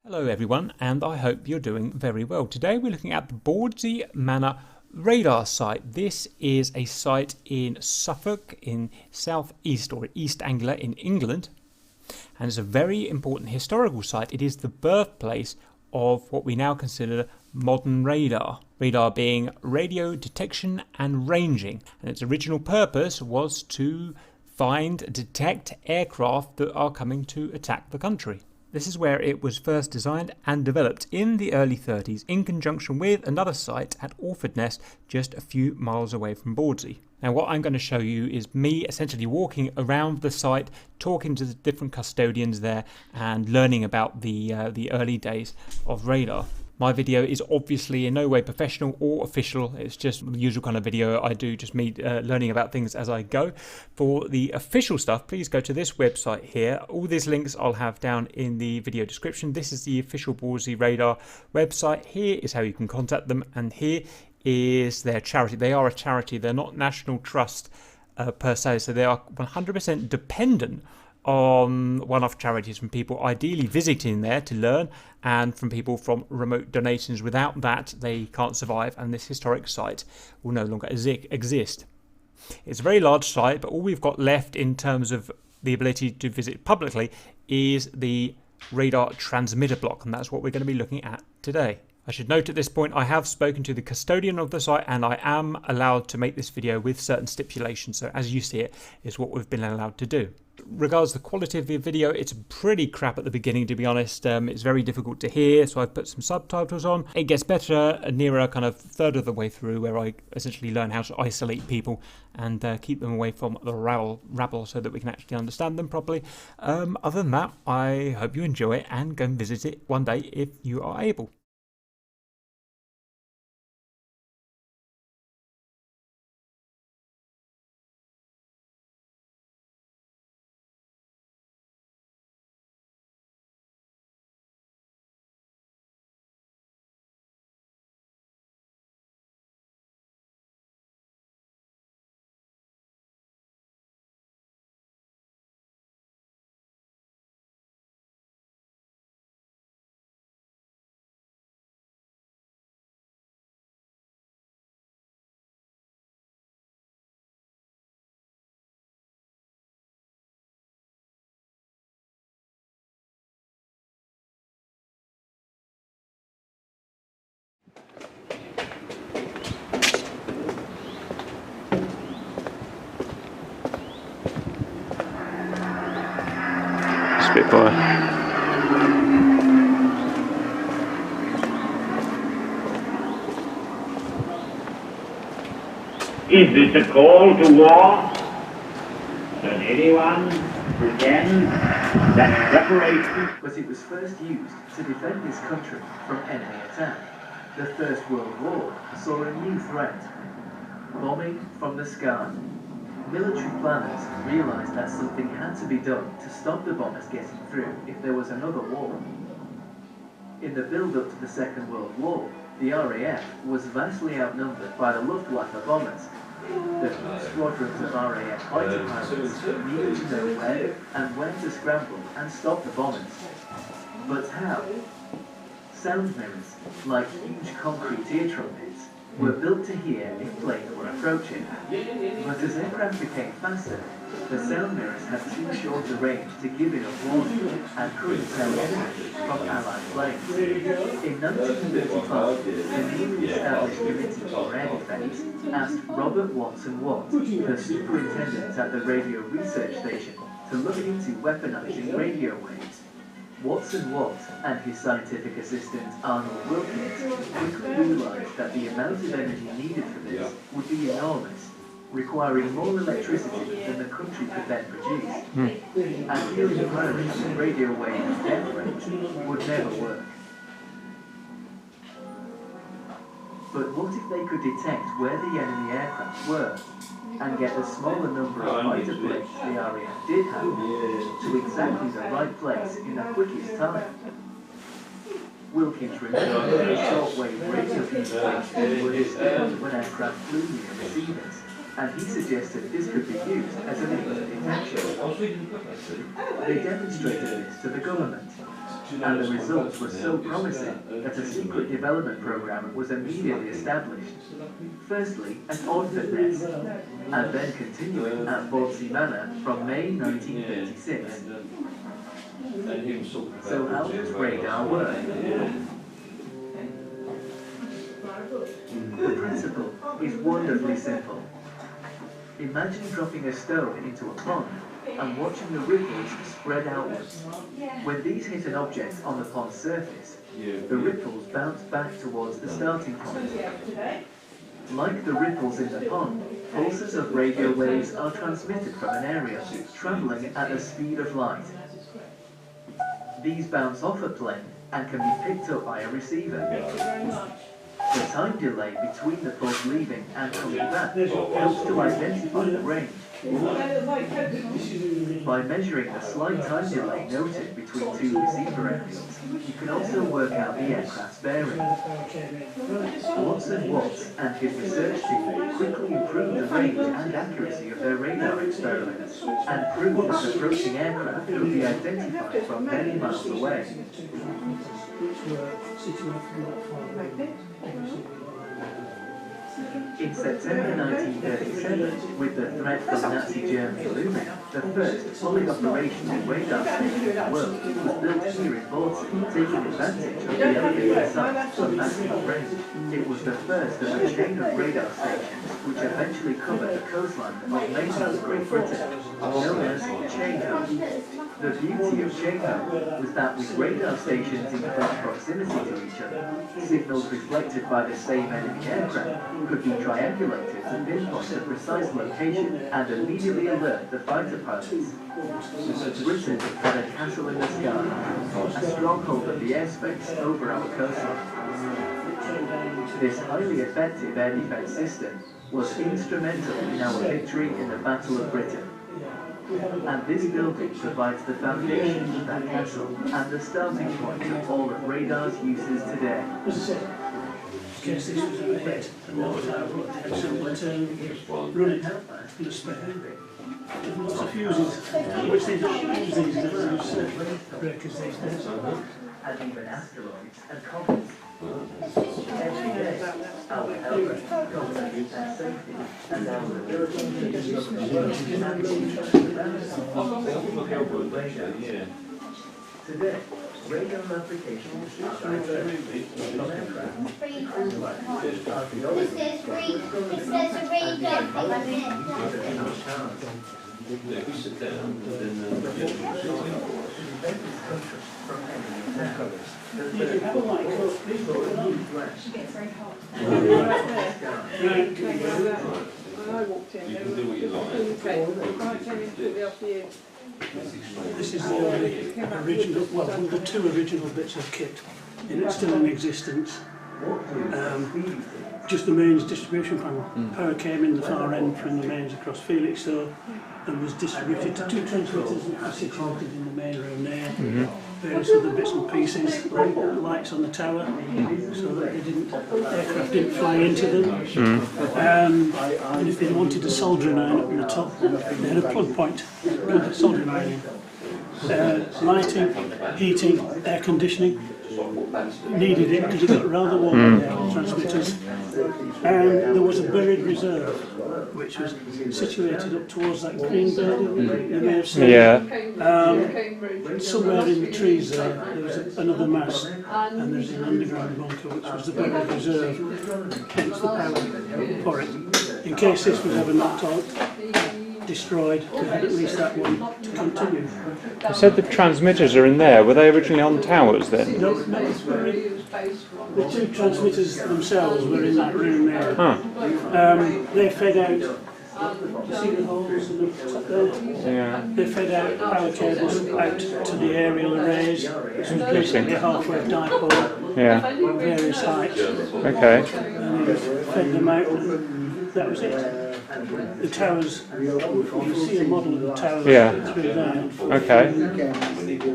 Hello everyone, and I hope you're doing very well. Today we're looking at the Bawdsey Manor radar site. This is a site in Suffolk in southeast or East Anglia in England, and it's a very important historical site. It is the birthplace of what we now consider modern radar. Radar being radio detection and ranging, and its original purpose was to detect aircraft that are coming to attack the country. This is where it was first designed and developed in the early 30s in conjunction with another site at Orfordness just a few miles away from Bawdsey. Now what I'm going to show you is me essentially walking around the site, talking to the different custodians there and learning about the early days of radar. My video is obviously in no way professional or official. It's just the usual kind of video I do, just me learning about things as I go. For the official stuff, please go to this website here. All these links I'll have down in the video description. This is the official Bawdsey Radar website. Here is how you can contact them, and here is their charity. They are a charity. They're not National Trust per se, so they are 100% dependent on one-off charities from people ideally visiting there to learn, and from people from remote donations. Without that they can't survive, and this historic site will no longer exist. It's a very large site, but all we've got left in terms of the ability to visit publicly is the radar transmitter block, and that's what we're going to be looking at today. I should note at this point I have spoken to the custodian of the site, and I am allowed to make this video with certain stipulations, so as you see it is what we've been allowed to do. Regards the quality of the video, it's pretty crap at the beginning, to be honest. It's very difficult to hear, so I've put some subtitles on. It gets better near a kind of third of the way through, where I essentially learn how to isolate people and keep them away from the rabble so that we can actually understand them properly. Other than that, I hope you enjoy it and go and visit it one day if you are able. Spitfire. Is this a call to war? Does anyone pretend that preparation? But it was first used to defend this country from enemy attack. The First World War saw a new threat: bombing from the sky. Military planners realised that something had to be done to stop the bombers getting through if there was another war. In the build-up to the Second World War, the RAF was vastly outnumbered by the Luftwaffe bombers. The squadrons of RAF fighter pilots needed to know when to scramble and stop the bombers. But how? Sound mirrors, like huge concrete ear trumpets, were built to hear if planes were approaching. But as aircraft became faster, the sound mirrors had too short a range to give enough warning and couldn't tell enemies from Allied planes. In 1935, the newly established Committee for Air Defence asked Robert Watson Watt, the superintendent at the Radio Research Station, to look into weaponizing radio waves. Watson Watt and his scientific assistant Arnold Wilkins quickly realized that the amount of energy needed for this would be enormous, requiring more electricity than the country could then produce. And hearing approach radio wave death range would never work. But what if they could detect where the enemy aircraft were, and get a smaller number of fighter planes the RAF did have to exactly the right place in the quickest time? Wilkins remembered that the shortwave radio communications were disturbed when aircraft flew near receivers, and he suggested this could be used as an alert detection. They demonstrated this to the government, and the results were so promising that a secret development program was immediately established. Firstly, at Ordford, and then continuing at Bawdsey Manor from May 1936. So how does radar work? The principle is wonderfully simple. Imagine dropping a stone into a pond and watching the ripples spread outwards. When these hit an object on the pond's surface, the ripples bounce back towards the starting point. Like the ripples in the pond, pulses of radio waves are transmitted from an area, travelling at the speed of light. These bounce off a plane and can be picked up by a receiver. The time delay between the pulse leaving and coming back helps to identify the range. By measuring the slight time delay noted between two receiver areas, you can also work out the aircraft's bearing. Watts and his research team quickly improved the range and accuracy of their radar experiments and proved that approaching aircraft could be identified from many miles away. In September 1937, with the threat from Nazi Germany looming, the first fully operational radar station in the world was built here in Bawdsey, taking advantage of the elevated site for maximum range. It was the first of a chain of radar stations which eventually covered the coastline of mainland Great Britain, known as Chainham. The beauty of Chainham was that with radar stations in close proximity to each other, signals reflected by the same enemy aircraft could be triangulated to pinpoint a precise location and immediately alert the fighter pilots. Britain had a castle in the sky, a stronghold of the airspace over our coastline. This highly effective air defence system was instrumental in our victory in the Battle of Britain. And this building provides the foundation of that castle and the starting point of all of radar's uses today. Guess this was a hit, and not running for the spare. And lots of fuses, which they don't use these days, use breakers these days. And even asteroids and comets. Every day, our health, comfort and safety, and our ability to disrupt the world and the radar. Today, radar applications are diverse from aircraft, This says free. It says a radar thing on it. If we sit down, then You can have a light coat, please put it on. She gets very hot. When I walked in, you can do what you like. This is the original, well, one of the two original bits of kit, and it's still in existence. Just the mains distribution panel. Power came in the far end from the mains across Felixstowe and was distributed to two transmitters that were situated in the main room there. Various other bits and pieces, lights on the tower, so that aircraft didn't fly into them. And if they wanted a soldering iron up on the top, they had a plug point, plug the soldering iron in. Lighting, heating, air conditioning. Needed it because it got rather warm in the transmitters, and there was a buried reserve which was situated up towards that green building you may have seen. Somewhere in the trees there was another mast, and there's an underground bunker which was the buried reserve, hence the power for it. In case this was ever knocked out, destroyed, we had at least that one to continue. You said the transmitters are in there. Were they originally on towers then? No, the two transmitters themselves were in that room there. They fed out, you see the holes in the top there? Yeah. They fed out power cables out to the aerial arrays, which was basically a half-wave dipole, various heights. Okay. And they fed them out, and that was it. The towers, you see a model of the towers through there. Okay.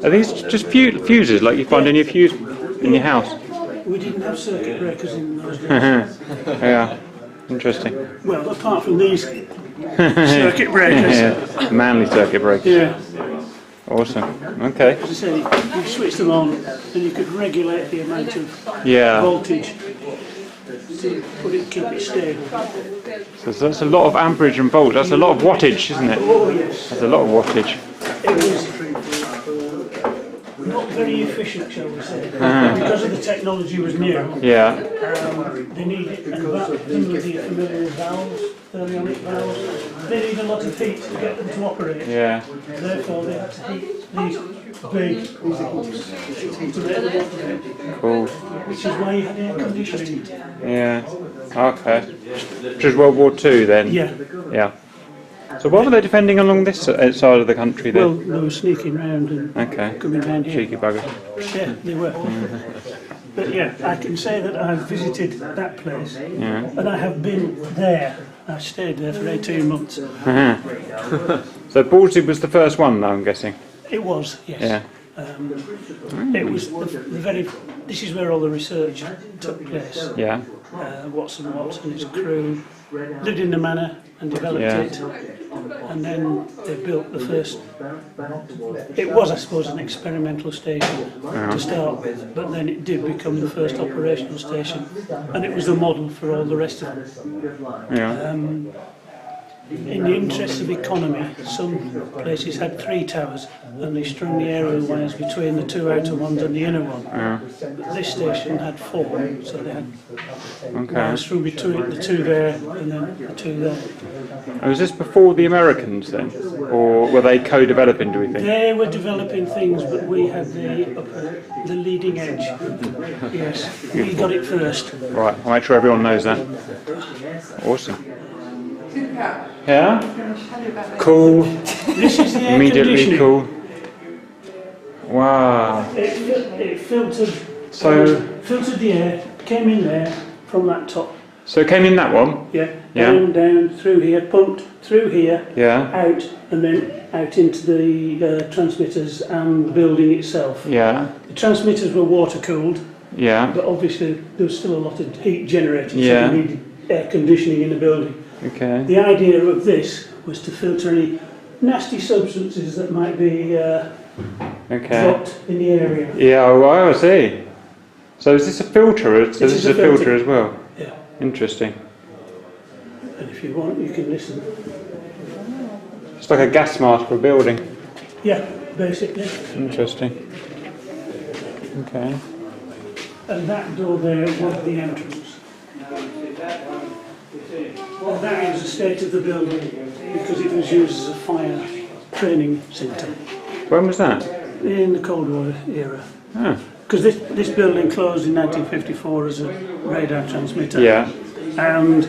Are these just fuses like you find in your house? We didn't have circuit breakers in those days. Yeah. Interesting. Well, apart from these circuit breakers. Manly circuit breakers. Yeah. Awesome. Okay. As I said, you switch them on and you could regulate the amount of voltage to keep it stable. So that's a lot of amperage and volts. That's a lot of wattage, isn't it? Oh yes. That's a lot of wattage. It was not very efficient, shall we say, because of the technology was new. Yeah. They needed, and some of the familiar with valves, thermionic valves, they need a lot of heat to get them to operate. Yeah. Therefore, they had to heat these big pumps to make them operate. Cool. Which is why you had air conditioning. Yeah. Okay. Which is World War II then? Yeah. Yeah. So why were they defending along this side of the country then? Well, they were sneaking round and coming round here. Cheeky buggers. Yeah, they were. But yeah, I can say that I've visited that place and I have been there. I stayed there for 18 months. So Bawdsey was the first one, though, I'm guessing. It was, yes. Yeah. It was the very. This is where all the research took place. Yeah. Watson and his crew lived in the manor and developed it, and then they built the first. It was, I suppose, an experimental station to start with, but then it did become the first operational station, and it was the model for all the rest of them. Yeah. In the interest of economy, some places had 3 towers and they strung the aerial wires between the 2 outer ones and the inner one. But this station had 4, so they had wires through between the 2 there and then the 2 there. And was this before the Americans then? Or were they co-developing, do we think? They were developing things, but we had the leading edge. Yes, we got it first. Right, I'll make sure everyone knows that. Awesome. Yeah? Cool. This is the air Immediately conditioning. cool. Wow. It filtered the air, came in there from that top. So it came in that one? Down, through here, pumped through here, out, and then out into the transmitters and the building itself. Yeah. The transmitters were water cooled, but obviously there was still a lot of heat generated, so you needed air conditioning in the building. Okay. The idea of this was to filter any nasty substances that might be dropped in the area. Yeah, oh, I see. So is this a filter? So this is a filter as well? Yeah. Interesting. And if you want, you can listen. It's like a gas mask for a building. Yeah, basically. Interesting. Okay. And that door there was the entrance. Well, that is the state of the building because it was used as a fire training centre. When was that? In the Cold War era. Oh. Because this building closed in 1954 as a radar transmitter. Yeah. And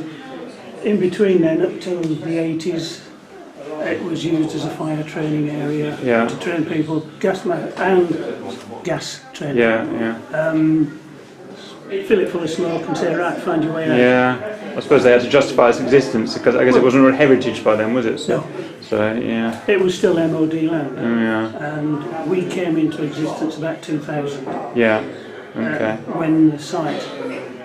in between then, up till the 80s, it was used as a fire training area to train people, gas training. Yeah. Fill it full of smoke and say, right, find your way out. Yeah. I suppose they had to justify its existence because I guess it wasn't a heritage by then, was it? So, No. So yeah. It was still MOD land. Yeah. And we came into existence about 2000. Yeah. Okay. When the site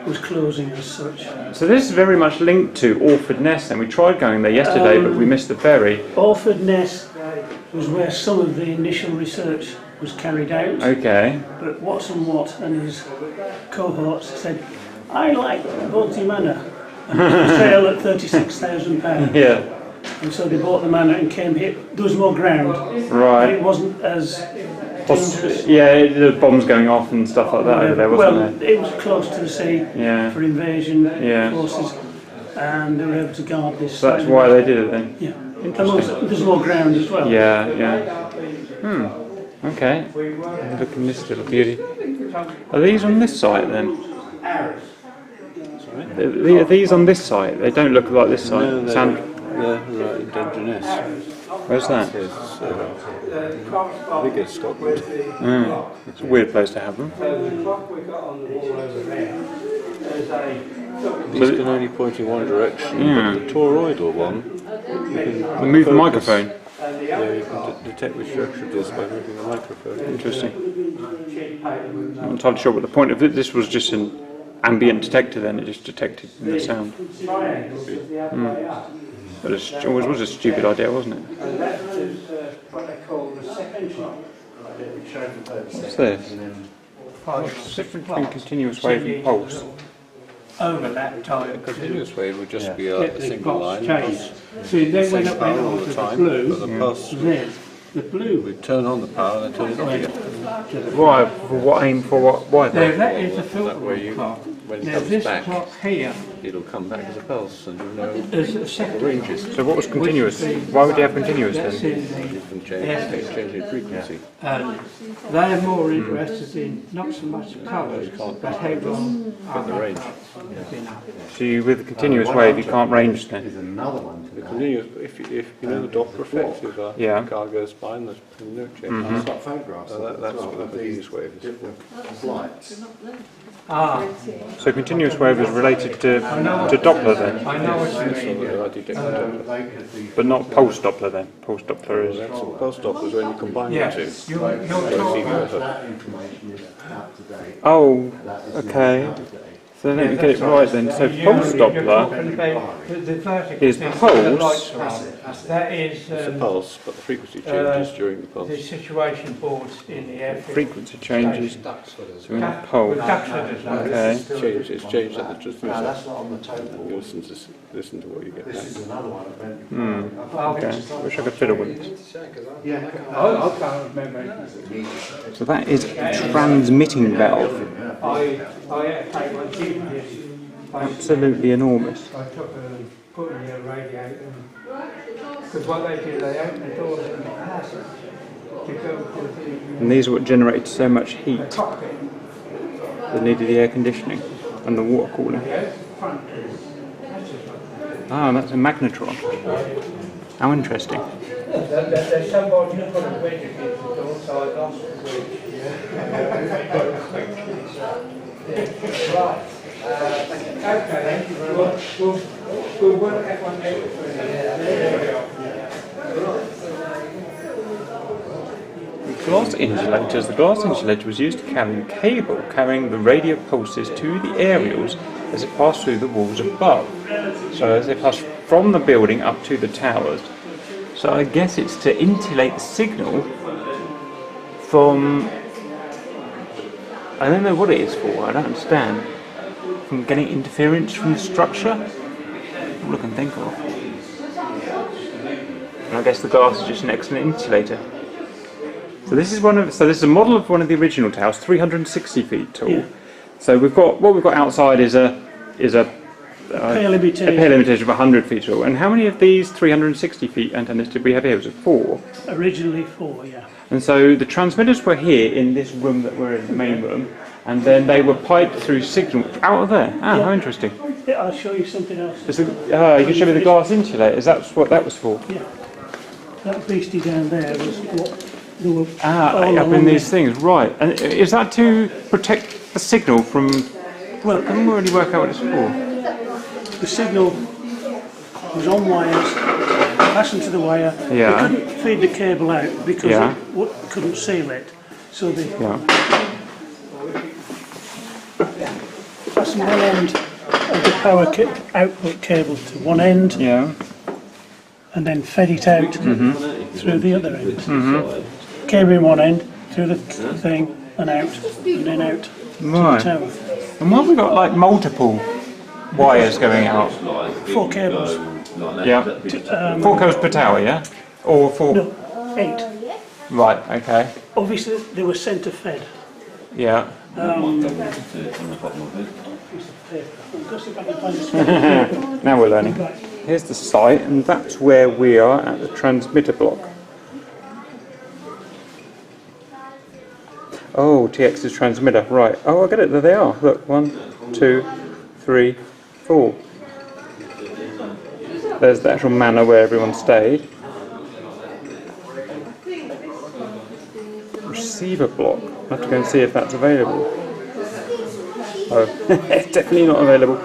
was closing as such. So this is very much linked to Orford Ness, and we tried going there yesterday, but we missed the ferry. Orford Ness was where some of the initial research was carried out. Okay. But Watson Watt and his cohorts said, I like Bawdsey Manor. And it was for sale at £36,000. Yeah. And so they bought the manor and came here. There was more ground. Right. And it wasn't as dangerous. Yeah, the bombs going off and stuff like that over there, wasn't it was close to the sea for invasion forces, and they were able to guard this. So that's why they did it then? Yeah. And there's more ground as well. Yeah. Okay. Look at this little beauty. Are these on this site then? Are these on this site? They don't look like this site. No, they're right in Dungeness. Where's that? I think it's Scotland. It's a weird place to have them. These can only point in one direction, but the toroidal one, you can move the microphone. Yeah, you can detect the structure of this by moving the microphone. Interesting. I'm not entirely sure what the point of it. This was just an ambient detector then, it just detected the sound. But it was a stupid idea, wasn't it? And that was what they call the second What's this? What's the difference between continuous wave and pulse? Over that time. Continuous wave would just be a Get the single plots line. changed. See, then when it went Power all on the to the time, blue, but the pulse then the blue would turn on the power and then turn it off again. to the Why? For what aim? For what? Why Now then? that is the That filter way you, clock. when it Now comes this back, clock here it'll come back as a pulse and you'll know is a the second ranges. So what was continuous? Why would you have continuous that's then? in the You can change the frequency. and they're more interested in not so much the colours, but how long But the range. So you, with continuous wave, you can't range then. The continuous, if you know the Doppler effect, if a Yeah. car goes by and there's no change, that's what the continuous wave is for. So continuous wave is related to Doppler then, I know what you So mean. that I detect the Doppler. but not pulse Doppler then. Pulse Doppler is. That's what pulse Doppler is when you combine the Yes, two. you're talking Oh, okay. So let me get it right then. So pulse Doppler is pulse. That is It's a pulse, but the frequency changes during the the pulse. situation boards in the airfield. Frequency changes to a pulse. Okay. It's changed at the transducer. You listen to what you get back. Okay. Wish I could fiddle with it. I can't remember. So that is a transmitting valve. I take my GPS. Absolutely enormous. I took put in a radiator. Because what they do, they open the door in the passage to go to And these are what generated so much heat the cockpit. that needed the air conditioning and the water cooling. The front is Ah, that's a magnetron. How interesting. there's somebody who put a wedge against the door, so I lost the wedge. Right. Okay, we'll work that one out. Glass insulators. The glass insulator was used to carry a cable carrying the radio pulses to the aerials as it passed through the walls above. So as they passed from the building up to the towers. So I guess it's to insulate the signal from... I don't know what it is for, I don't understand. From getting interference from the structure? All I can think of. And I guess the glass is just an excellent insulator. So this is this is a model of one of the original towers, 360 feet tall. Yeah. So we've got outside is a Pale imitation. a pale imitation of 100 feet tall. And how many of these 360 feet antennas did we have here? Was it 4? Originally 4, yeah. And so the transmitters were here in this room that we're in, the main room, and then they were piped through signal out of there. Ah, how interesting. Yeah, I'll show you something else. You can show me the glass insulators. That's what that was for. Yeah. That beastie down there was what they were Ah, all up in along these things, right. And is that to protect the signal from... Well, I couldn't really work out what it's for. the signal was on wires, fastened to the wire. Yeah. They couldn't feed the cable out because Yeah. it couldn't seal it. So they Yeah. fastened one end of the power output cable to one end Yeah. and then fed it out through the other end. Came in one end, through the thing, and out, and then out to Right. the tower. And why have we got like multiple wires going out? 4 cables. Yeah. 4 cables per tower, yeah? Or 4... No, 8. Right, okay. Obviously, they were centre fed. Yeah. Now we're learning. Here's the site, and that's where we are at the transmitter block. Oh, TX's transmitter, right. Oh, I get it, there they are. Look, 1, 2, 3, 4. There's the actual manor where everyone stayed. Receiver block. I'll have to go and see if that's available. Oh, it's definitely not available.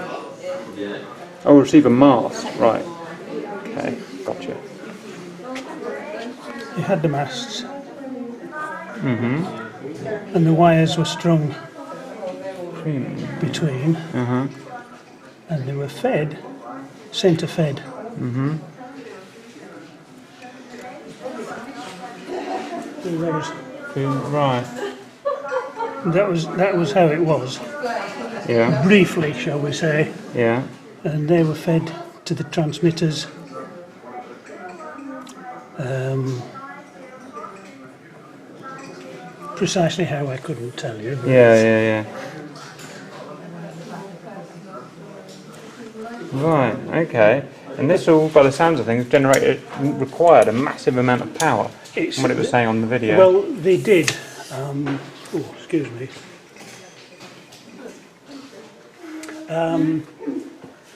Oh, receiver mast, right. Okay, gotcha. They had the masts. And the wires were strung between. And they were fed, centre fed. those. Right. That was how it was, Yeah. briefly, shall we say. Yeah. And they were fed to the transmitters. Precisely how I couldn't tell you. But Yeah. Right. Okay. And this all, by the sounds of things, required a massive amount of power. It's- From what it was saying on the video. Well, they did. Excuse me.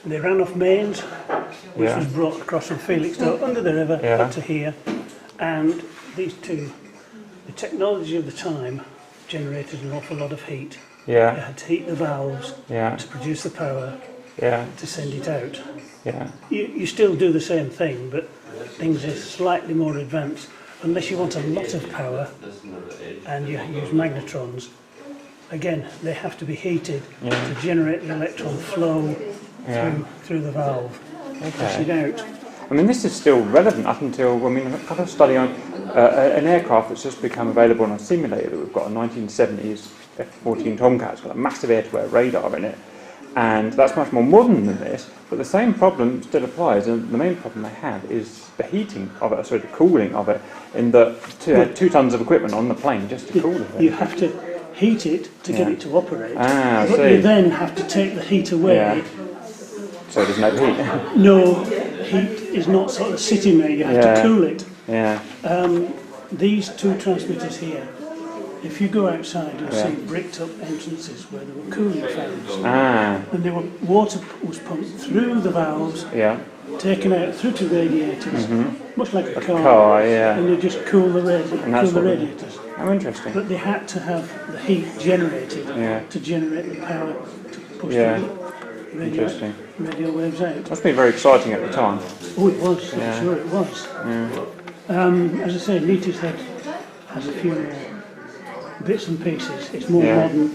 They ran off mains, which Yeah. was brought across from Felixstowe under the river Yeah. up to here, and these two, the technology of the time generated an awful lot of heat. You Yeah. had to heat the valves Yeah. to produce the power Yeah. to send it out. Yeah. You still do the same thing, but things are slightly more advanced. Unless you want a lot of power and you use magnetrons, again, they have to be heated to generate the electron flow through the valve, push it out. I mean, this is still relevant up until, I've got a study on an aircraft that's just become available on a simulator that we've got, a 1970s F-14 Tomcat. It's got a massive air-to-air radar in it, and that's much more modern than this, but the same problem still applies, and the main problem they have is the heating of it, sorry, the cooling of it, in the 2 tons of equipment on the plane just to cool it. You have to heat it to get it to operate, Ah, I but see. you then have to take the heat away. Yeah. So there's no heat. No, heat is not sort of sitting there, you have to cool it. Yeah. These two transmitters here, if you go outside, you'll see bricked up entrances where there were cooling fans. Ah. And water was pumped through the valves, Yeah. taken out through to radiators, much like a car. Car, yeah. And they just cool the, And that's what they- radiators. Oh, interesting. But they had to have the heat generated Yeah. to generate the power to push Yeah. the Interesting. radio waves out. Must be very exciting at the time. Oh, it was, Yeah. I'm sure it was. As I say, Neatishead has a few more bits and pieces. It's more Yeah. modern,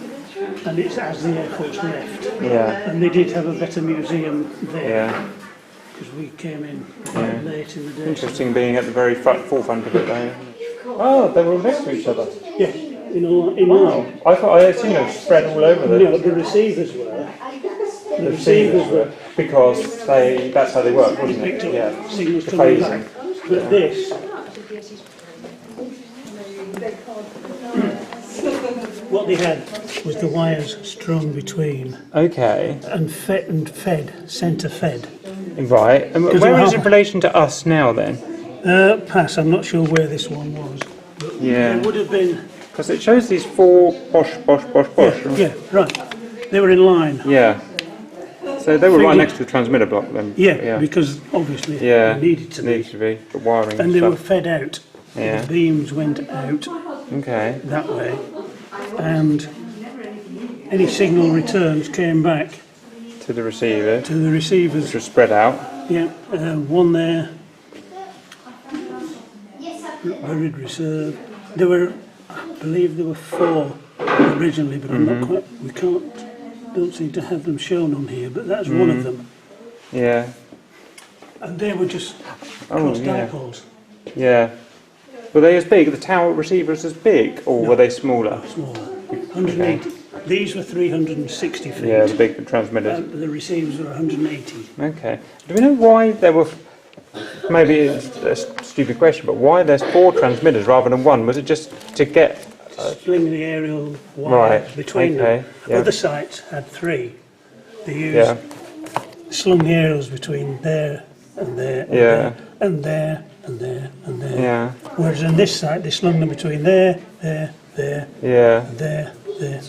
and it's as the Air Force left. Yeah. And they did have a better museum there, Yeah. because we came in quite late in the day. Interesting being at the very forefront of it though. Oh, they were all next to each other. Yeah, in line. I thought I assumed they were spread all over the No, the receivers were. The receivers were because that's how they work, wasn't picked it? up Yeah. signals The from the phasing. back. But this, what they had was the wires strung between Okay. and fed, centre fed. Right. And Because where of is it how- in relation to us now then? Pass, I'm not sure where this one was. But Yeah. it would have been, Because it shows these 4 bosh. yeah, right. They were in line. Yeah. So they were right Figured- next to the transmitter block then? Yeah, because obviously Yeah. they needed to be. Needs to be. The wiring And they were stuff. fed out. Yeah. The beams went out Okay. that way. And any signal returns came back To the receiver, to the receivers. which was spread out. Yeah, one there, buried reserve. There were, I believe there were 4 originally, but I'm not quite, don't seem to have them shown on here, but that's one of them. Yeah. And they were just Oh, cross yeah. dipoles, Yeah. Were they as big? The tower receivers as big, or were they smaller? smaller, 180. These were 360 feet. Yeah, the big transmitters. The receivers were 180. Okay. Do we know why there were? Maybe it's a stupid question, but why there's 4 transmitters rather than 1? Was it just to get? Sling the aerial wire Right, between okay, them. yeah. Other sites had 3. They used Yeah. slung the aerials between there and there and Yeah. there and there and there and there. Yeah. Whereas on this site they slung them between there, there, there, Yeah. there, there.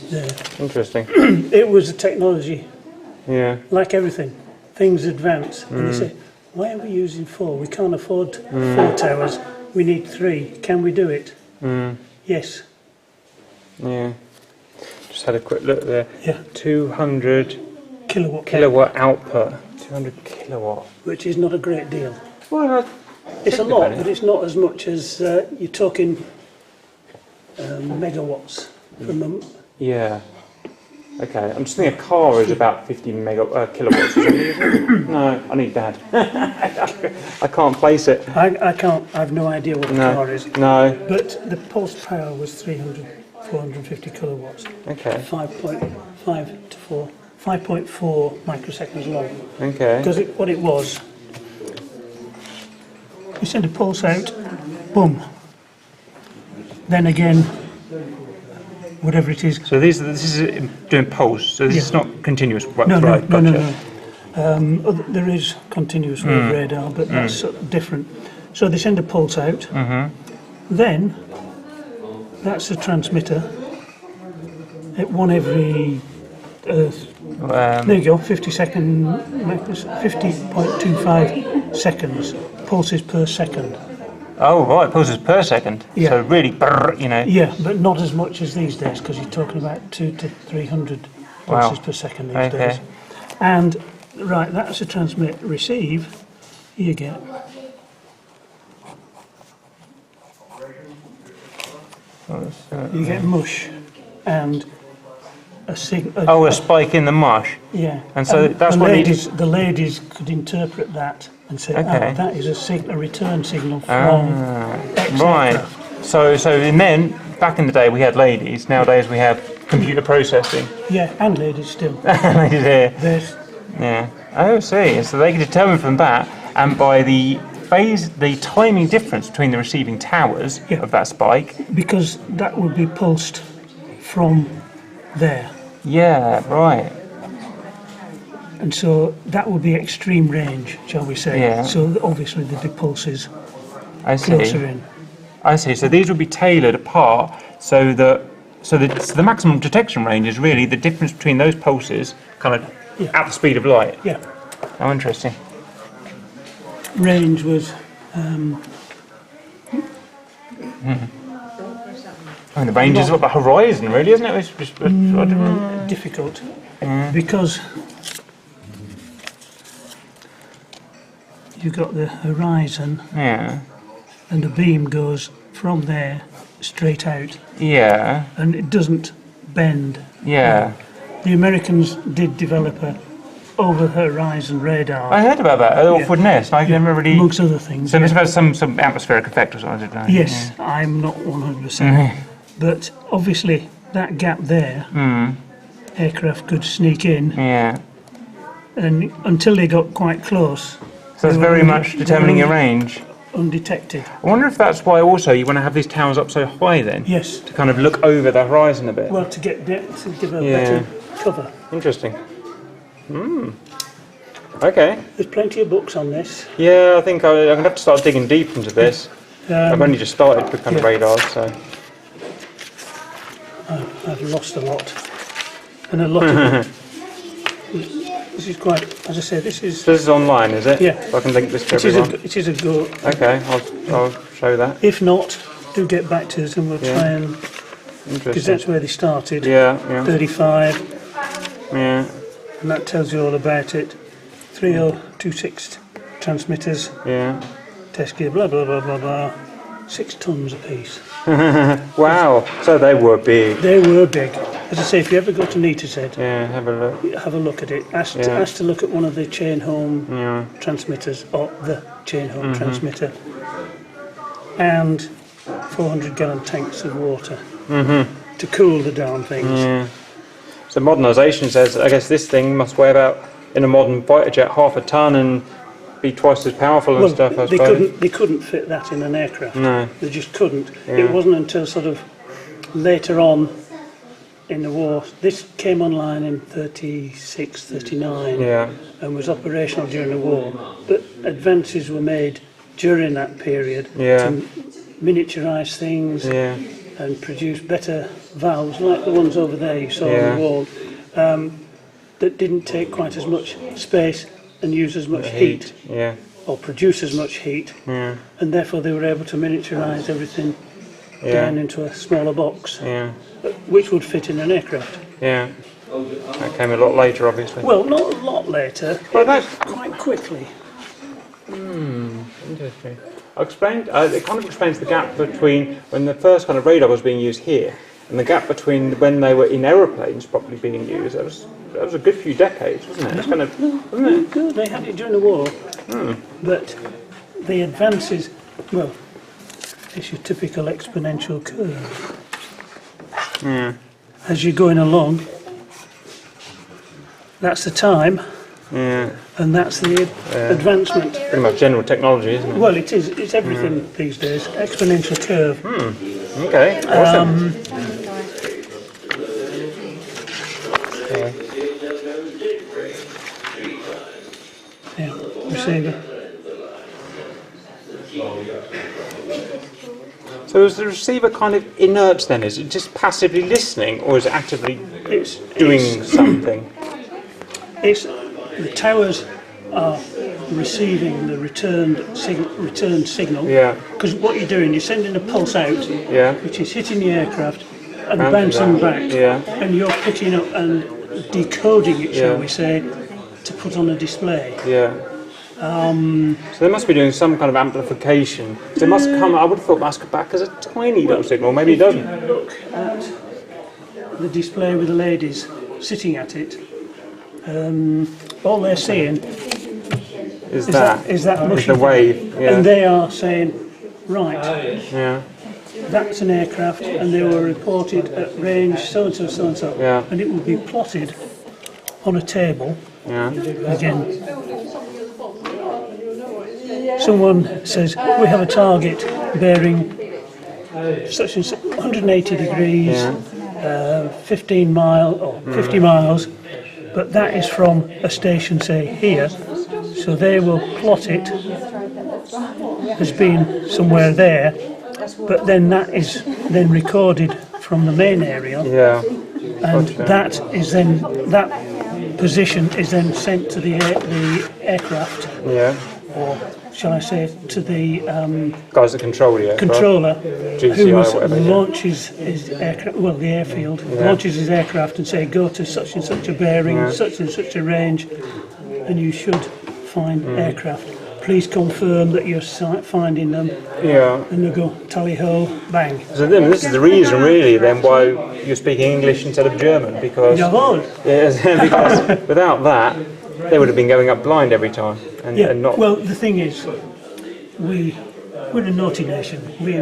Interesting. It was a technology, Yeah. like everything. Things advance. And they say, why are we using 4? We can't afford 4 towers. We need 3. Can we do it? Yes. Yeah. Just had a quick look there. Yeah. 200 Kilowatt. output. 200 kilowatt. Which is not a great deal. Well, It's a lot, technically. but it's not as much as you're talking megawatts from Yeah. Okay, I'm just thinking a car is about 50 kilowatts. Or something. No, I need Dad. I can't place it. I can't. I have no idea what a car is. No. But the pulse power was 450 kilowatts. Okay. 5.4 microseconds long. Okay. Because what it was, you send a pulse out, boom. Then again, whatever it is. So this is doing pulse. So this is not continuous. No, right, no, gotcha. no. There is continuous wave radar, but that's sort of different. So they send a pulse out. Then that's the transmitter. At one every. There you go. 50.25 seconds. Pulses per second. Oh right, pulses per second. Yeah. So really, brrr, you know. Yeah, but not as much as these days because you're talking about 200 to 300 pulses per second these days. And right, that's a transmit receive. You get. You get mush and a a spike in the mush. Yeah. And so that's what the ladies could interpret that and say, Okay. that is a return signal from X right. aircraft. So and then back in the day we had ladies. Nowadays we have computer processing. Yeah, and ladies still. Ladies here. There's, Yeah. Oh, I see. So they can determine from that, and by the timing difference between the receiving towers of that spike. because that would be pulsed from there. Yeah. Right. And so that would be extreme range, shall we say. Yeah. So obviously there'd be pulses I see. closer in. I see. So these would be tailored apart so the maximum detection range is really the difference between those pulses, kind of at the speed of light. Yeah. How interesting. Range was I mean, the range is what the horizon, really, isn't it? It's just, I don't know. difficult because you've got the horizon Yeah. and the beam goes from there straight out Yeah. and it doesn't bend. Yeah. The Americans did develop a over-horizon radar, I heard about that. Awkward Nest. I never really. amongst other things. So there's some atmospheric effect or something. Right? Yes, I'm not 100%. But obviously that gap there, aircraft could sneak in, Yeah. and until they got quite close, So it's they were very un- much they were determining your un- range. undetected. I wonder if that's why also you want to have these towers up so high then. Yes. To kind of look over the horizon a bit. Well, to give a Yeah. better cover. Interesting. Okay. There's plenty of books on this. Yeah, I think I'm going to have to start digging deep into this. I've only just started with kind of radars, so. I've lost a lot, and a lot of it. This is quite, as I say, this is. So this is online, is it? Yeah. So I can link this to It is everyone. it is a go. Okay, I'll show that. If not, do get back to us and we'll try and, because Interesting. that's where they started. Yeah, yeah, 35, yeah, and that tells you all about it. 3026 transmitters, yeah. test gear, blah blah blah blah blah. 6 tons apiece. Wow, so they were big. They were big. As I say, if you ever go to Neatishead, Yeah, have a look. have a look at it. Ask to look at one of the chain home transmitters, or the chain home transmitter, and 400 gallon tanks of water to cool the darn things. Yeah. So modernisation says, I guess this thing must weigh about, in a modern fighter jet, half a ton and be twice as powerful and stuff, I suppose. They couldn't fit that in an aircraft. No. They just couldn't. Yeah. It wasn't until sort of later on in the war. This came online in 36, 39 Yeah, and was operational during the war. But advances were made during that period Yeah. to miniaturise things yeah, and produce better valves, like the ones over there you saw Yeah. on the wall, that didn't take quite as much space and use as much heat, yeah, or produce as much heat, yeah, and therefore they were able to miniaturise everything Yeah. down into a smaller box, yeah, which would fit in an aircraft. yeah. That came a lot later, obviously. Well, not a lot later, Well, that's quite quickly. interesting. It kind of explains the gap between when the first kind of radar was being used here And the gap between when they were in aeroplanes properly being used, that was a good few decades, wasn't it? It's kind of, wasn't it? No, they had it during the war, but the advances, well, it's your typical exponential curve. As you're going along, that's the time, and that's the advancement. Pretty much general technology, isn't it? Well, it is. It's everything these days. Exponential curve. Okay, awesome. Yeah, receiver. So is the receiver kind of inert then? Is it just passively listening, or is it actively doing something? It's the towers are receiving the returned signal. Yeah. Because what you're doing, you're sending a pulse out, Yeah. which is hitting the aircraft and Bouncing bouncing back. back. Yeah. And you're picking up and decoding it, shall Yeah. we say, to put on a display. Yeah. So they must be doing some kind of amplification. So it must come, I would have thought, must come back as a tiny little signal. Maybe it doesn't. Look at the display with the ladies sitting at it. All they're seeing Is is that that mushy the thing. wave? Yeah. And they are saying, right, Yeah. that's an aircraft, and they were reported at range so and so, so and so. Yeah. And it will be plotted on a table. Yeah. Again, someone says, we have a target bearing such and such 180 degrees, 15 mile or 50 miles, but that is from a station, say, here. So they will plot it as being somewhere there, but then that is then recorded from the main area, Yeah. and Gotcha. that is then, that position is then sent to the aircraft, Yeah. or shall I say, to the Guys that control the aircraft. controller, GCI who or whatever. Yeah. launches his aircraft, well, the airfield, launches his aircraft and say, go to such and such a bearing, such and such a range, and you should find aircraft. Please confirm that you're finding them, Yeah. and they go, tally-ho, bang. So then this is the reason, really, then why you're speaking English instead of German, because Jawohl. because without that, they would have been going up blind every time, and not. Well, the thing is, we're a naughty nation. We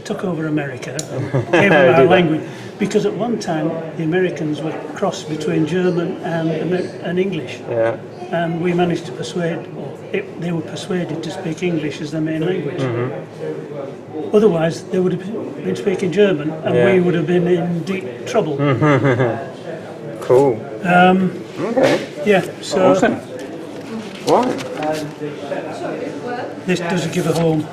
took over America and gave them our language. Because at one time, the Americans were crossed between German and English. Yeah. And we managed to persuade, they were persuaded to speak English as their main language. Otherwise, they would have been speaking German, and we would have been in deep trouble. Cool. Okay. Yeah, so Awesome. Right. this does give a home.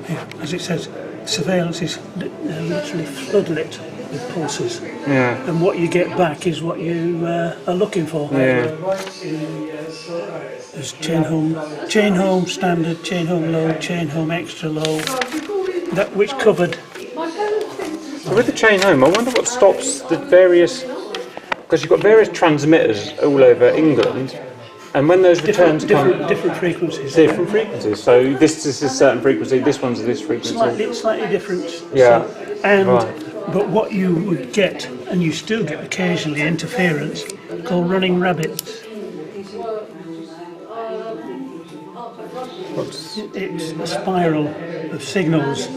Yeah, as it says, surveillance is literally floodlit with pulses. Yeah. And what you get back is what you are looking for. Yeah. There's chain home standard, chain home low, chain home extra low, that which covered. So with the chain home, I wonder what stops the various, because you've got various transmitters all over England, and when those returns come, different frequencies. different frequencies. So this is a certain frequency, this one's this frequency. Slightly different. Yeah. So, and Right. but what you would get, and you still get occasionally, interference called running rabbits. It's a spiral of signals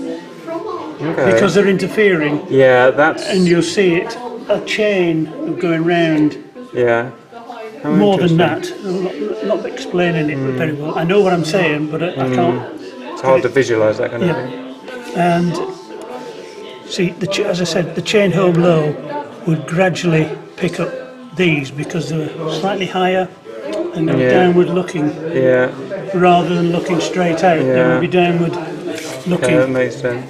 Okay. because they're interfering, Yeah, that's. and you'll see it, a chain going round. Yeah. How More than interesting. that, I'm not explaining it very well. I know what I'm saying, but I can't. It's hard to visualise that kind of Yeah. thing. And see, as I said, the chain home low would gradually pick up these because they were slightly higher and they were downward looking Yeah. rather than looking straight out. They Yeah. would be downward looking. Okay, that makes sense.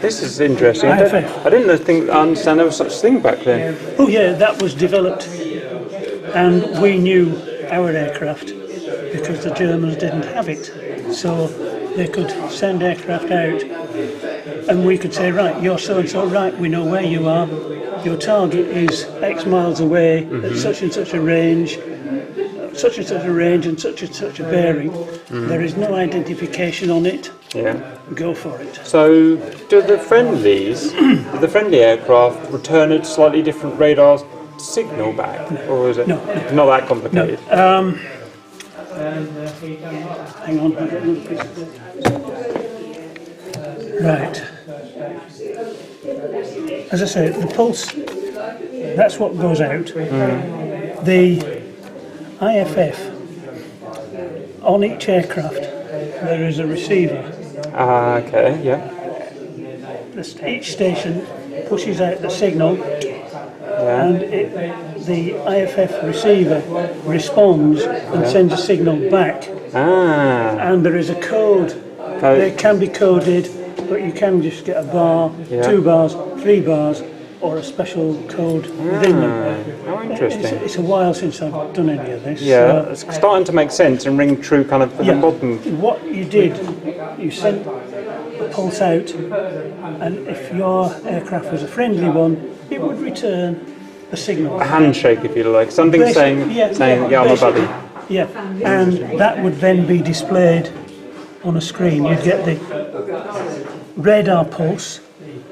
This is interesting. IFF. I didn't understand there was such a thing back then. Oh yeah, that was developed, and we knew our aircraft because the Germans didn't have it, so they could send aircraft out, and we could say, right, you're so and so, right, we know where you are. Your target is X miles away at such and such a range, such and such a range, and such a bearing. There is no identification on it. Yeah. go for it. So, do the friendly aircraft return a slightly different radar signal back, or is it not that complicated? Hang on, I've got another piece of paper. Right. As I say, the pulse, that's what goes out. The IFF, on each aircraft, there is a receiver. Okay, yeah. Each station pushes out the signal, and the IFF receiver responds and sends a signal back. And there is a code. They can be coded, but you can just get a bar, 2 bars, 3 bars, or a special code within them. How interesting. It's a while since I've done any of this. Yeah, it's starting to make sense and ring true kind of the modern. What you did, you sent the pulse out, and if your aircraft was a friendly one, it would return the signal. A handshake, if you like. Something saying, yeah, I'm a buddy. Yeah, and that would then be displayed on a screen. You'd get the radar pulse,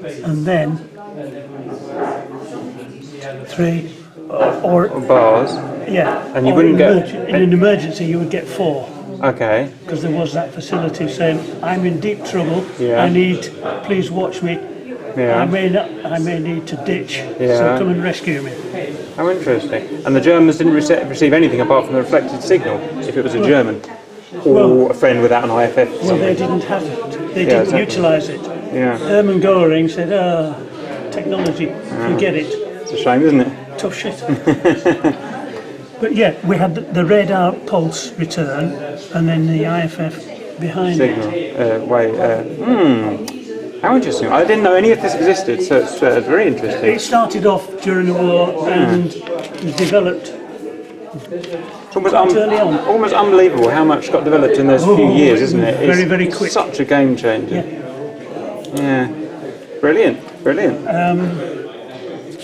and then 3 or bars. Yeah, and you wouldn't get in an emergency you would get 4. Okay. Because there was that facility saying, I'm in deep trouble. Yeah. Please watch me. Yeah. I may need to ditch. Yeah. So come and rescue me. How interesting. And the Germans didn't receive anything apart from the reflected signal, if it was a German or a friend without an IFF. Well, they didn't have it. They didn't utilise it. Yeah. Hermann Göring said, technology, forget it. It's a shame, isn't it? Tough shit. But yeah, we had the radar pulse return, and then the IFF behind signal. it. How interesting. I didn't know any of this existed, so it's very interesting. It started off during the war and was developed early on. Almost unbelievable how much got developed in those few years, isn't it? Very, very quick. Such a game changer. Yeah. Brilliant.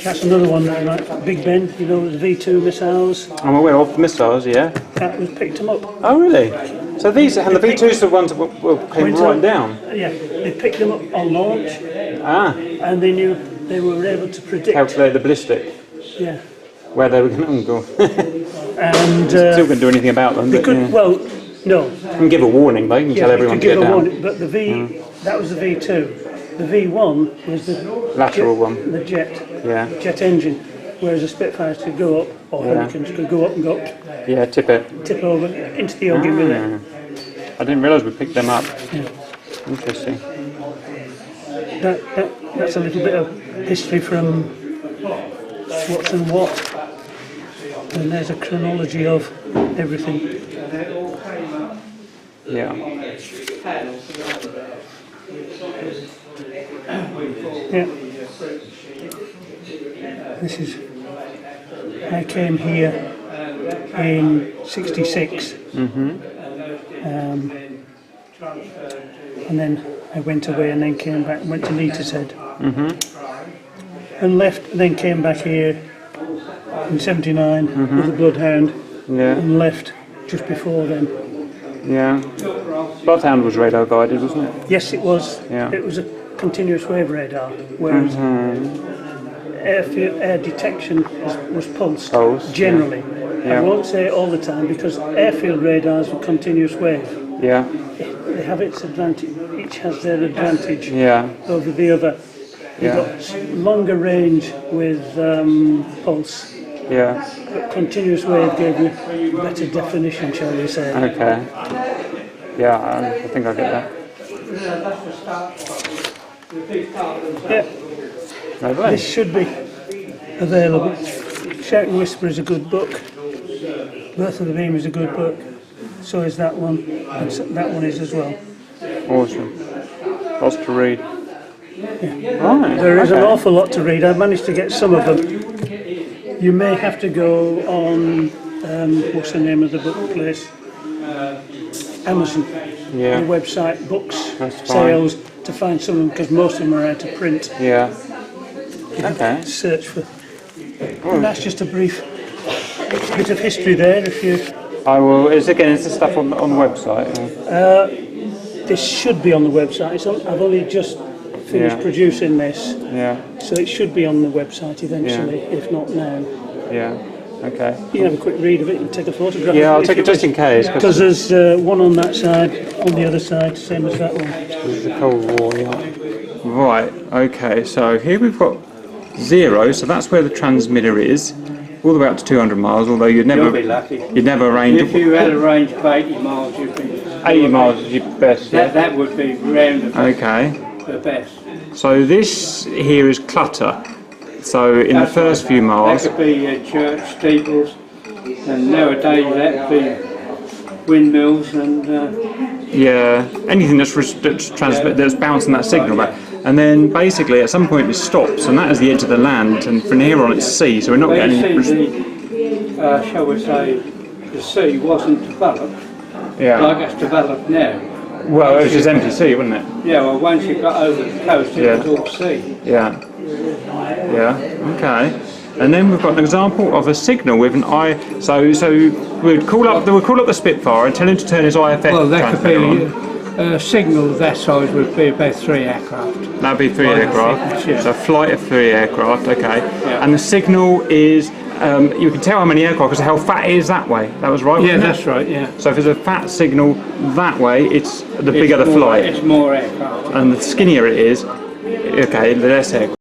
That's another one, like Big Ben, the V2 missiles. I'm aware of the missiles, yeah. That was picked them up. Oh, really? So these, and the V2s are the ones that came right down? Yeah, they picked them up on launch. And they knew they were able to predict. Calculate the ballistic. Yeah. Where they were going to go. And still couldn't do anything about them. They could, well, no. You can give a warning, though. You can tell everyone to get down. Warning, but the that was the V2. The V1 was the lateral one. The jet. Yeah. Jet engine. Whereas the Spitfires could go up, or Hurricanes could go up and go up. Yeah, tip over into the Ogden with it. I didn't realise we picked them up. Yeah. Interesting. That's a little bit of history from what's and what. And there's a chronology of everything. Yeah. Yeah. This is. I came here in '66. And then I went away and then came back, went to Leitershead. And left, then came back here in '79 with the Bloodhound. And left just before then. Yeah. Bloodhound was radar guided, wasn't it? Yes, it was. Yeah. It was a continuous wave radar, whereas air detection was pulsed generally. I won't say all the time because airfield radars are continuous wave. Yeah. They have its advantage. Each has their advantage over the other. You've got longer range with pulse. Yeah. But continuous wave gave you better definition, shall we say. Okay. Yeah, I think I get that. Yeah. Lovely. This should be available. Shout and Whisper is a good book. Birth of the Beam is a good book. So is that one. And that one is as well. Awesome. Lots to read. Yeah. Right. There is an awful lot to read. I've managed to get some of them. You may have to go on, what's the name of the book place? Amazon. Yeah. The website, books, sales, to find some of them, because most of them are out of print. Yeah. Okay. Search for. And that's just a brief bit of history there. If you. I will. Is this stuff on the website? this should be on the website. I've only just finished producing this, so it should be on the website eventually, if not now. Yeah. Okay. You can have a quick read of it and take a photograph. Yeah, I'll take it just in case. Because there's one on that side, on the other side, same as that one. There's the Cold War, yeah. Right, okay, so here we've got 0, so that's where the transmitter is, all the way up to 200 miles, although you'd never arrange... If you had a range of 80 miles, you'd be... 80 miles is your best, yeah? That would be round the best. So this here is clutter. So in the first few miles... That could be church steeples, and nowadays that would be windmills and... yeah, anything that's bouncing that signal back. And then basically at some point it stops, and that is the edge of the land, and from here on it's sea, so we're not getting any... shall we say, the sea wasn't developed like it's developed now. Well, it was just empty sea, wasn't it? Yeah, well once you got over the coast it was all sea. Yeah. Yeah, okay. And then we've got an example of a signal with an I. So we'd call up the Spitfire and tell him to turn his IFF transmitter on. A signal of that size would be about 3 aircraft. That'd be 3 aircraft. So a flight of 3 aircraft, okay. Yeah. And the signal is, you can tell how many aircraft because how fat it is that way. That was right, wasn't it? That's right, yeah. So if there's a fat signal that way, it's the bigger the flight. It's more aircraft. And the skinnier it is, okay, the less aircraft.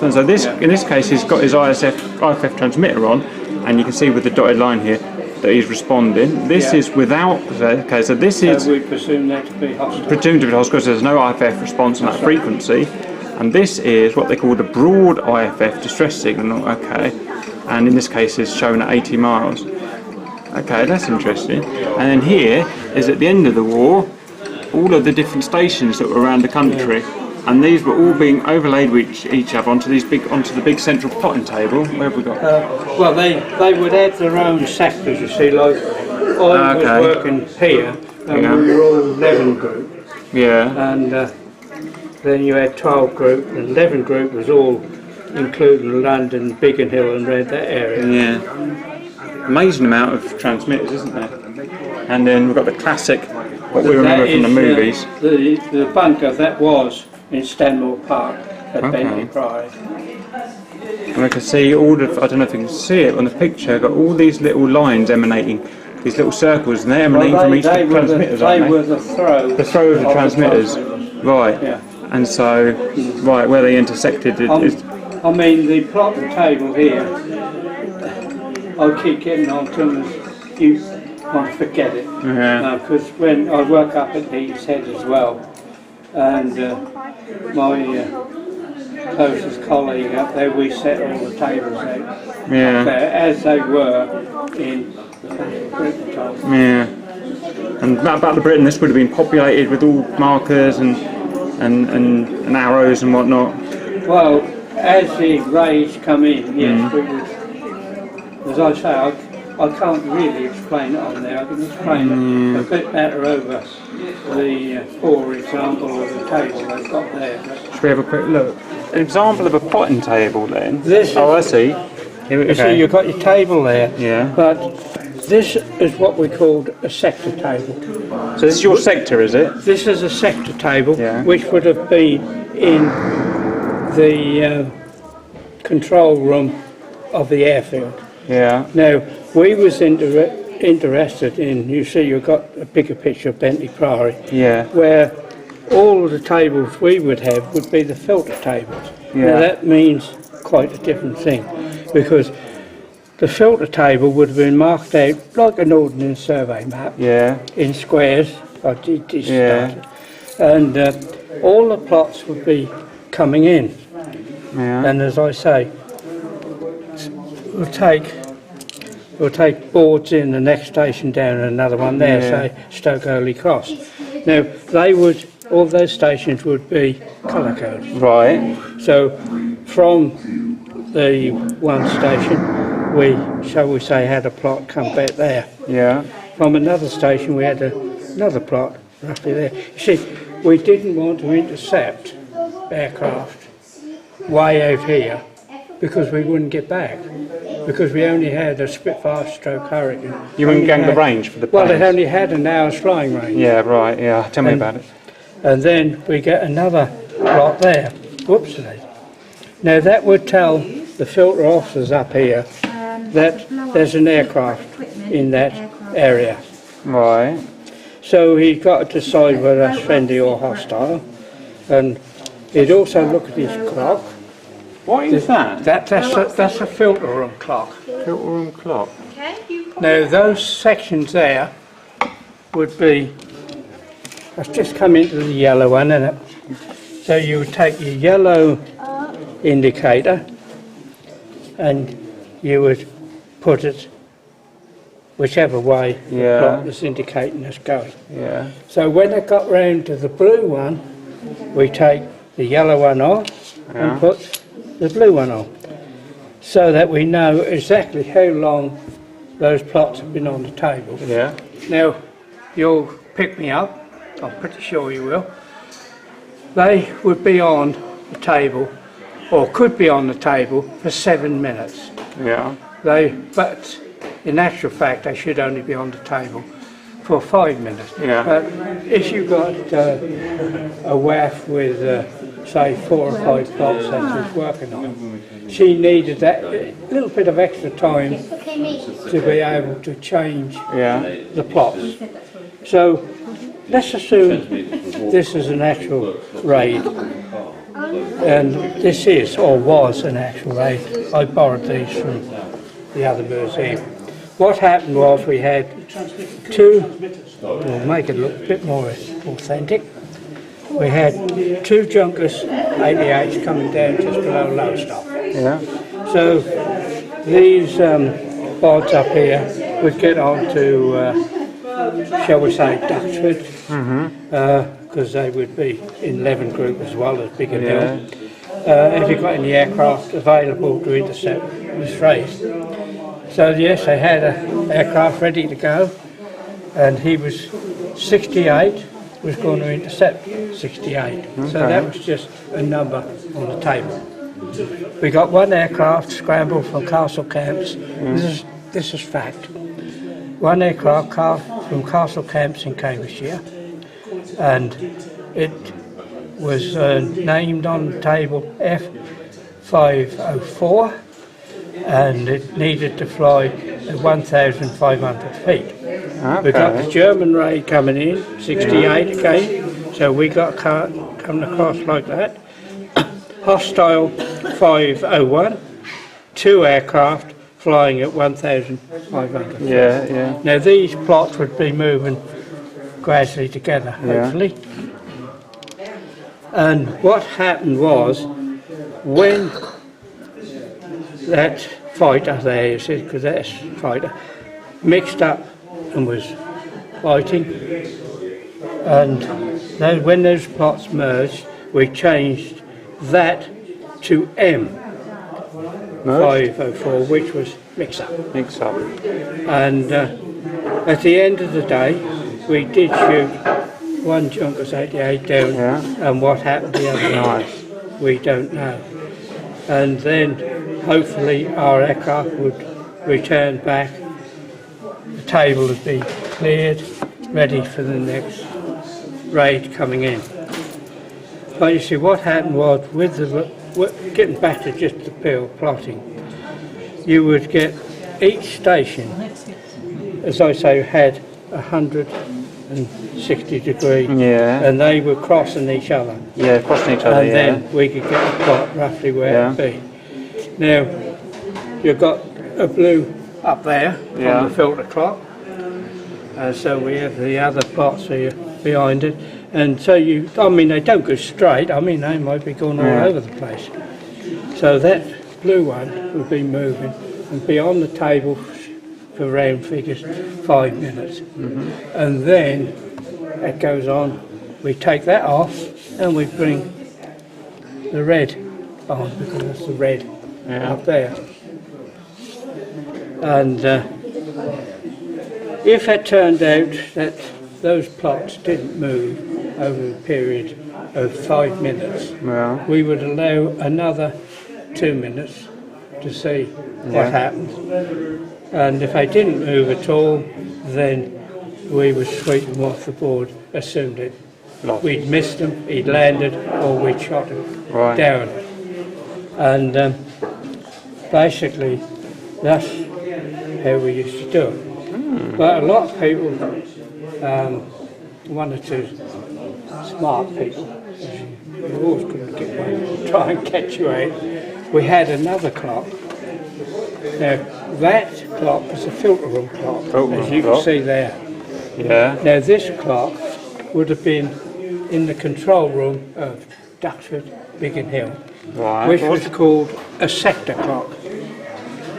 And so this, in this case, he's got his IFF transmitter on, and you can see with the dotted line here that he's responding. This is without, okay, so this is... So we presume that to be hostile. Presumed to be hostile because there's no IFF response on that frequency. And this is what they call the broad IFF distress signal, okay. And in this case it's shown at 80 miles. Okay, that's interesting. And then here is at the end of the war, all of the different stations that were around the country. And these were all being overlaid with each other onto the big central plotting table. Where have we got? Well, they would have their own sectors. You see, like I was working here, and we were all 11 group. Yeah. And then you had 12 group, and 11 group was all including London, Biggin Hill, and around that area. Yeah. Amazing amount of transmitters, isn't there? And then we've got the classic, what we remember from the movies. The bunker that was in Stanmore Park at Bentley Priory. And I can see all the, I don't know if you can see it on the picture, got all these little lines emanating, these little circles, and they're emanating from each of the transmitters, aren't they? They were the throw. The throw of the transmitters. Right. Yeah. And so, right, where they intersected is... I mean, the plot table here, I keep getting on to them, you want to forget it. Because when I work up at Leeds Head as well, and my closest colleague up there, we set all the tables out up there, as they were in Britain times. Yeah. And that Battle of Britain, this would have been populated with all markers and arrows and whatnot. Well, as the raids come in, yes, we would, as I say, I can't really explain it on there. I can explain it a bit better over the poor example of the table they've got there. Should we have a quick look? An example of a plotting table then? I see. You see, you've got your table there, but this is what we called a sector table. So this is your sector, is it? This is a sector table, which would have been in the control room of the airfield. Yeah. Now, we was interested in, you see, you've got a bigger picture of Bentley Priory, where all of the tables we would have would be the filter tables. Now, that means quite a different thing, because the filter table would have been marked out like an ordnance survey map in squares, and all the plots would be coming in. And as I say, we'll take Bawdsey in the next station down and another one there, say Stoke Holy Cross. Now, all those stations would be colour coded. Right. So, from the one station, we, shall we say, had a plot come back there. Yeah. From another station, we had another plot roughly there. You see, we didn't want to intercept aircraft way out here because we wouldn't get back. because we only had a Spitfire stroke Hurricane. You wouldn't Only gang the had- range for the Well, planes? it only had an hour's flying range. Yeah, right, yeah. Tell me about it. And then we get another plot there. Whoops. Now that would tell the filter officers up here that there's an aircraft in that area. Right. So he's got to decide whether that's friendly or hostile. And he'd also look at his clock. What is that? That's a filter room clock. Filter room clock. Now those sections there would be, let's just come into the yellow one, innit? So you would take your yellow indicator and you would put it whichever way the clock was indicating us going. Yeah. So when it got round to the blue one, we take the yellow one off and put the blue one on, so that we know exactly how long those plots have been on the table. Yeah. Now, you'll pick me up, I'm pretty sure you will. They would be on the table, or could be on the table, for 7 minutes. Yeah. But in actual fact, they should only be on the table for 5 minutes. Yeah. But if you got a WAF with, say, 4 or 5 plots that was working on, she needed that little bit of extra time to be able to change the plots. So let's assume this is an actual raid, and this is or was an actual raid. I borrowed these from the other museum. What happened was we had two, we'll make it look a bit more authentic, we had 2 Junkers 88s coming down just below Lowestoft. Yeah. So these bods up here would get on to, shall we say, Duxford, because they would be in 11 group as well as Bigger Hill. If you've got any aircraft available to intercept this raid. So yes, they had an aircraft ready to go, and he was 68, was going to intercept 68. So that was just a number on the table. We got 1 aircraft scrambled from Castle Camps. This is fact. 1 aircraft from Castle Camps in Cambridgeshire, and it was named on the table F504, and it needed to fly at 1,500 feet. Okay. We got the German raid coming in, 68 again, so we got coming across like that. Hostile 501, 2 aircraft flying at 1,500 feet. Yeah. Now these plots would be moving gradually together, hopefully. And what happened was, when that fighter there, you see, because that's fighter, mixed up and was fighting, and then when those plots merged, we changed that to M504, which was mix up. Mix up. And at the end of the day, we did shoot 1 Junkers 88 down, and what happened the other night, we don't know. And then hopefully our aircraft would return back, the table would be cleared, ready for the next raid coming in. But you see, what happened was, with getting back to just the pure plotting, you would get each station, as I say, had 160 degree, and they were crossing each other. Yeah, crossing each other, and then we could get the plot roughly where it'd be. Now, you've got a blue up there on the filter clock, so we have the other plots here behind it, and so they don't go straight, they might be going all over the place. So that blue one would be moving and be on the table for round figures 5 minutes. And then it goes on, we take that off and we bring the red on, because it's the red up there. And if it turned out that those plots didn't move over a period of 5 minutes, we would allow another 2 minutes to see what happened. And if they didn't move at all, then we would sweep them off the board as soon as we'd missed them, he'd landed, or we'd shot him down. And basically, that's how we used to do it. But a lot of people, one or two smart people, you always couldn't get one, try and catch you out. We had another clock. Now, that clock was a filter room clock, as you can see there. Yeah. Now, this clock would have been in the control room of Duxford, Biggin Hill, which was called a sector clock.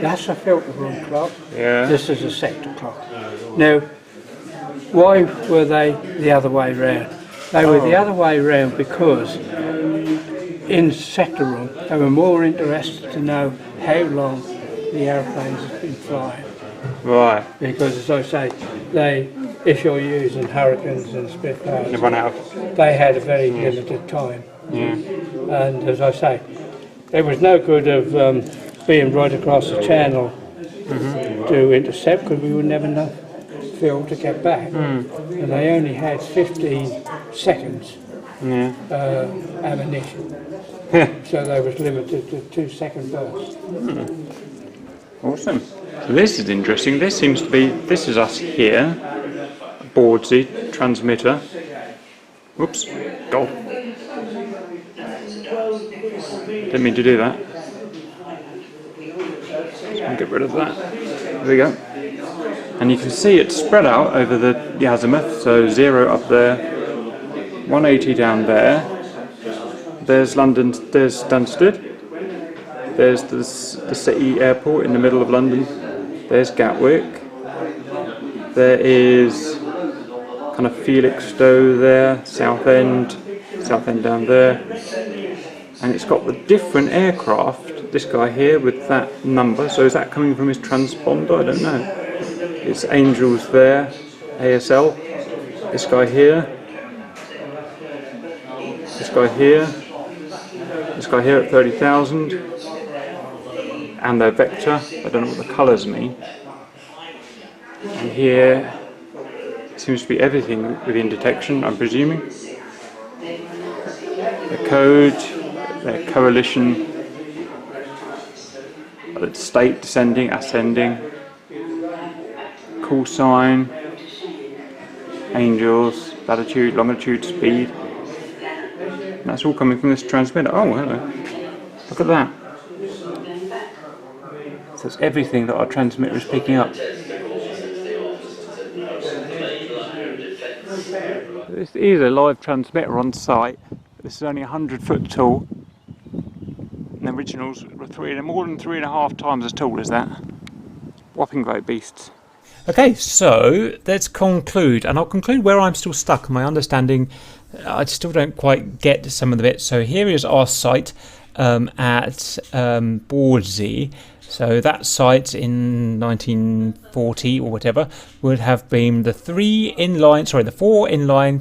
That's a filter room clock. Yeah. This is a sector clock. Now, why were they the other way round? They were the other way round because in sector room they were more interested to know how long the aeroplanes had been flying. Right. Because, as I say, if you're using Hurricanes and Spitfires, they had a very limited time. Yeah. And as I say, there was no good of being right across the channel to intercept, because we would never know fuel to get back. And they only had 15 seconds ammunition. So they was limited to 2-second bursts. Awesome. So this is interesting. This seems to be, this is us here, Bawdsey transmitter. Whoops. Oh. Didn't mean to do that. I'll get rid of that. There we go. And you can see it spread out over the azimuth, so 0 up there, 180 down there. There's London, there's Stansted. There's the City Airport in the middle of London. There's Gatwick. There is kind of Felixstowe there, Southend down there. And it's got the different aircraft, this guy here with that number. So is that coming from his transponder? I don't know. It's Angels there, ASL. This guy here. This guy here. This guy here at 30,000. And their vector. I don't know what the colours mean. And here seems to be everything within detection, I'm presuming. The code, their coalition, the state descending, ascending, call sign, angels, latitude, longitude, speed. And that's all coming from this transmitter. Oh, hello. Look at that. So it's everything that our transmitter is picking up. This is a live transmitter on site. This is only 100 foot tall. And the originals were more than 3.5 times as tall as that. Whopping great beasts. Okay, so let's conclude, and I'll conclude where I'm still stuck. My understanding, I still don't quite get some of the bits. So here is our site at Bawdsey. So that site in 1940 or whatever would have been the 4 inline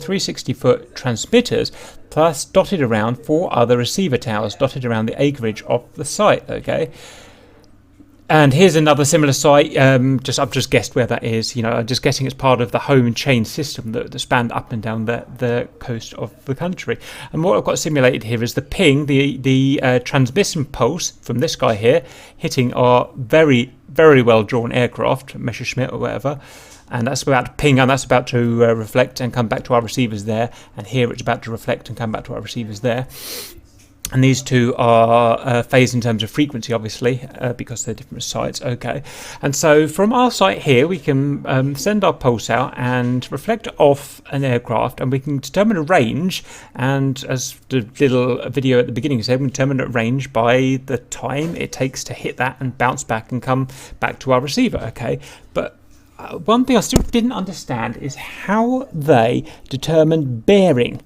360-foot transmitters, plus dotted around 4 other receiver towers dotted around the acreage of the site. Okay. And here's another similar site. I've just guessed where that is. You know, I'm just guessing it's part of the home chain system that spanned up and down the coast of the country. And what I've got simulated here is the ping, the transmission pulse from this guy here, hitting our very, very well drawn aircraft, Messerschmitt or whatever. And that's about to ping, and that's about to reflect and come back to our receivers there. And here it's about to reflect and come back to our receivers there. And these two are phased in terms of frequency, obviously, because they're different sites. Okay, and so from our site here, we can send our pulse out and reflect off an aircraft, and we can determine a range. And as the little video at the beginning said, we can determine a range by the time it takes to hit that and bounce back and come back to our receiver. Okay, but one thing I still didn't understand is how they determined bearing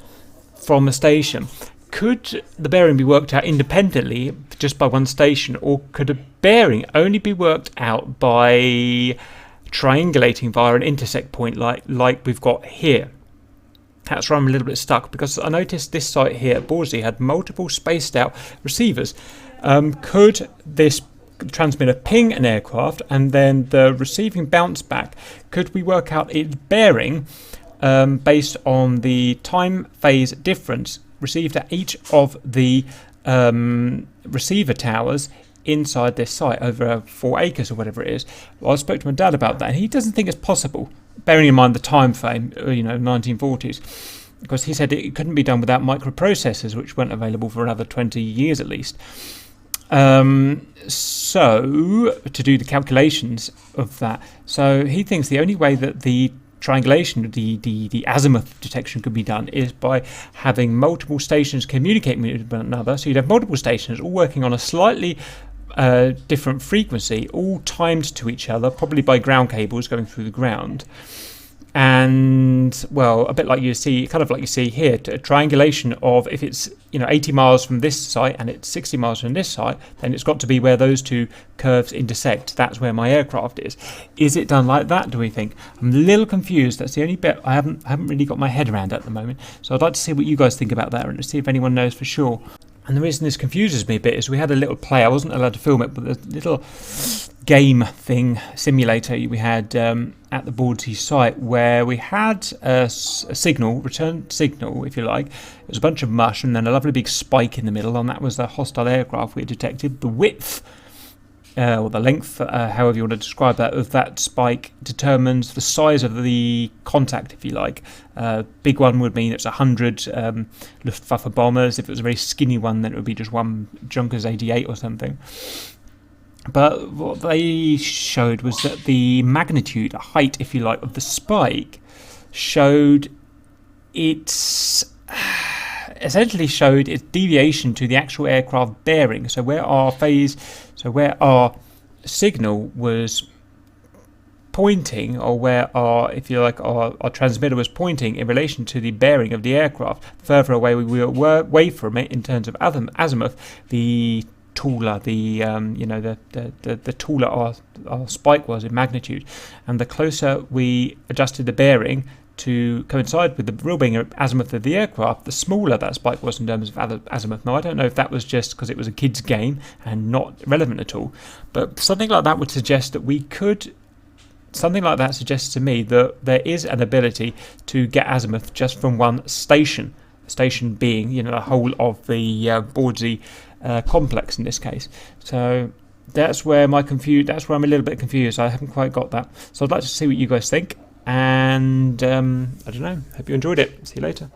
from a station. Could the bearing be worked out independently just by one station, or could a bearing only be worked out by triangulating via an intersect point like we've got here? That's where I'm a little bit stuck, because I noticed this site here at Bawdsey had multiple spaced out receivers. Could this transmitter ping an aircraft and then the receiving bounce back, could we work out its bearing based on the time phase difference received at each of the receiver towers inside this site over 4 acres or whatever it is? Well, I spoke to my dad about that and he doesn't think it's possible, bearing in mind the time frame, 1940s, because he said it couldn't be done without microprocessors, which weren't available for another 20 years at least. So to do the calculations of that, so he thinks the only way that the triangulation, the azimuth detection could be done is by having multiple stations communicating with one another. So you'd have multiple stations all working on a slightly different frequency, all timed to each other, probably by ground cables going through the ground. And well, a bit like you see, kind of like you see here, a triangulation of if it's 80 miles from this site and it's 60 miles from this site, then it's got to be where those two curves intersect. That's where my aircraft is. Is it done like that, do we think? I'm a little confused. That's the only bit I haven't really got my head around at the moment. So I'd like to see what you guys think about that and to see if anyone knows for sure. And the reason this confuses me a bit is we had a little play. I wasn't allowed to film it, but the little game thing, simulator we had at the Bawdsey site, where we had a signal, return signal, if you like. It was a bunch of mush and then a lovely big spike in the middle, and that was the hostile aircraft we had detected. The width, or the length, however you want to describe that, of that spike determines the size of the contact, if you like. Big one would mean it's 100 Luftwaffe bombers. If it was a very skinny one, then it would be just one Junkers 88 or something. But what they showed was that the magnitude, height, if you like, of the spike essentially showed its deviation to the actual aircraft bearing. So where our signal was pointing, or where our, if you like, our transmitter was pointing in relation to the bearing of the aircraft, further away we were away from it in terms of azimuth, the taller the taller our spike was in magnitude, and the closer we adjusted the bearing to coincide with the real being azimuth of the aircraft, the smaller that spike was in terms of azimuth. Now I don't know if that was just because it was a kid's game and not relevant at all, but something like that would suggest that we could. Something like that suggests to me that there is an ability to get azimuth just from one station. Station being, the whole of the Bawdsey complex in this case. So that's where I'm a little bit confused. I haven't quite got that. So I'd like to see what you guys think. And I don't know. Hope you enjoyed it. See you later.